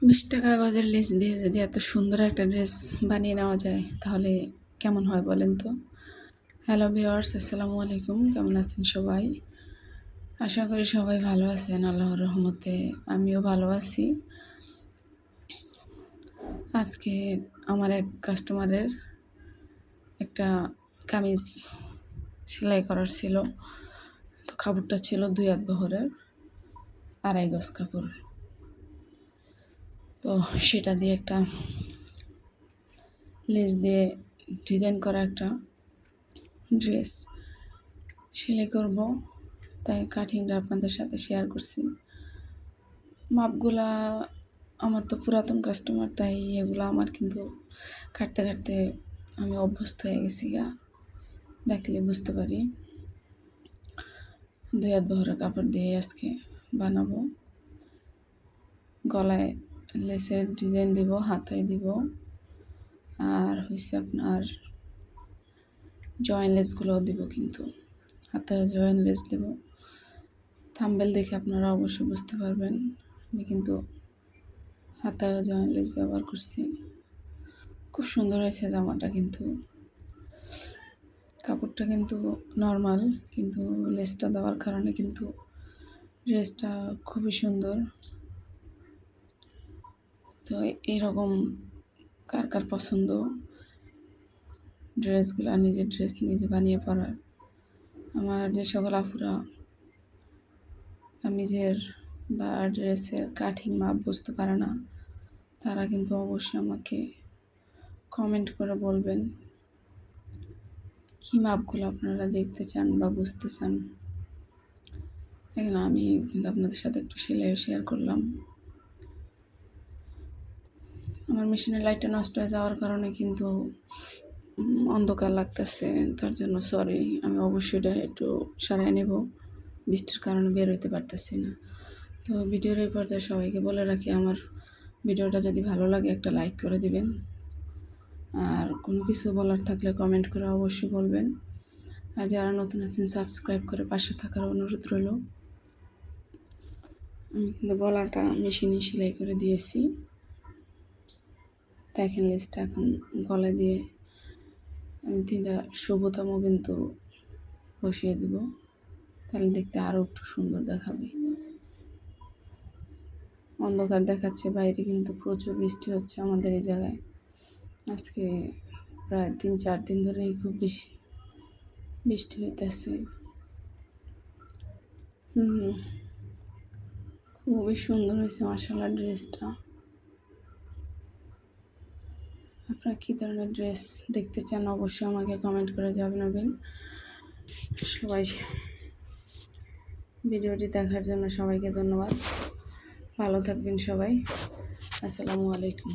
20 টাকা কাগজের লেস দিয়ে যদি এত সুন্দর একটা ড্রেস বানিয়ে নেওয়া যায় তাহলে কেমন হয় বলেন তো। হ্যালো ভিউয়ার্স, আসসালামু আলাইকুম। কেমন আছেন সবাই? আশা করি সবাই ভালো আছেন আল্লাহর রহমতে। আমিও ভালো আছি। আজকে আমার এক কাস্টমারের একটা কামিজ সেলাই করার ছিল। তো কাপড়টা ছিল 2 হাত বহরের, 2.5 গজ কাপড়। তো সেটা দিয়ে একটা লেস দিয়ে ডিজাইন করা একটা ড্রেস সেলাই করব, তাই কাটিংটা আপনাদের সাথে শেয়ার করছি। মাপগুলা আমার তো পুরাতন কাস্টমার, তাই এগুলো আমার কিন্তু কাটতে কাটতে আমি অভ্যস্ত হয়ে গেছি দেখলে বুঝতে পারি। 2 হাত বহরের কাপড় দিয়ে আজকে বানাবো। গলায় লেসের ডিজাইন দিব, হাতায় দিব, আর হয়েছে আপনার জয়েন লেসগুলোও দিব, কিন্তু হাতায় জয়েন লেস দেব। থাম্বনেল দেখে আপনারা অবশ্যই বুঝতে পারবেন আমি কিন্তু হাতায় জয়েন লেস ব্যবহার করছি। খুব সুন্দর হয়েছে জামাটা, কিন্তু কাপড়টা কিন্তু নর্মাল, কিন্তু লেসটা দেওয়ার কারণে কিন্তু ড্রেসটা খুবই সুন্দর। তো এরকম কার কার পছন্দ ড্রেসগুলো, নিজের ড্রেস নিজে বানিয়ে পরার? আমার যে সকল আপুরা কামিজের বা ড্রেসের কাটিং মাপ বুঝতে পারে না, তারা কিন্তু অবশ্যই আমাকে কমেন্ট করে বলবেন কী মাপগুলো আপনারা দেখতে চান বা বুঝতে চান। এখানে আমি কিন্তু আপনাদের সাথে একটু সেলাই শেয়ার করলাম। আমার মেশিনের লাইটটা নষ্ট হয়ে যাওয়ার কারণে কিন্তু অন্ধকার লাগতেছে, তার জন্য সরি। আমি অবশ্যই এটা একটু সারাই নেব, বৃষ্টির কারণে বের হইতে পারতেছি না। তো ভিডিওর এই পর্যায়ে সবাইকে বলে রাখি, আমার ভিডিওটা যদি ভালো লাগে একটা লাইক করে দিবেন, আর কোনো কিছু বলার থাকলে কমেন্ট করে অবশ্যই বলবেন। আর যারা নতুন আছেন সাবস্ক্রাইব করে পাশে থাকার অনুরোধ রইল। আমি কিন্তু গলাটা মেশিনে সেলাই করে দিয়েছি, দেখেন লেসটা এখন গলা দিয়ে আমি 3টা সবুতামও কিন্তু বসিয়ে দেব, তাহলে দেখতে আরও একটু সুন্দর দেখাবে। অন্ধকার দেখাচ্ছে বাইরে, কিন্তু প্রচুর বৃষ্টি হচ্ছে আমাদের এই জায়গায়। আজকে প্রায় 3-4 দিন ধরেই খুব বেশি বৃষ্টি হইতেছে। খুবই সুন্দর হয়েছে মাশাআল্লাহ ড্রেসটা। আপনারা কী ধরনের ড্রেস দেখতে চান অবশ্যই আমাকে কমেন্ট করে জানাবেন। সবাই ভিডিওটি দেখার জন্য সবাইকে ধন্যবাদ। ভালো থাকবেন সবাই। আসসালামু আলাইকুম।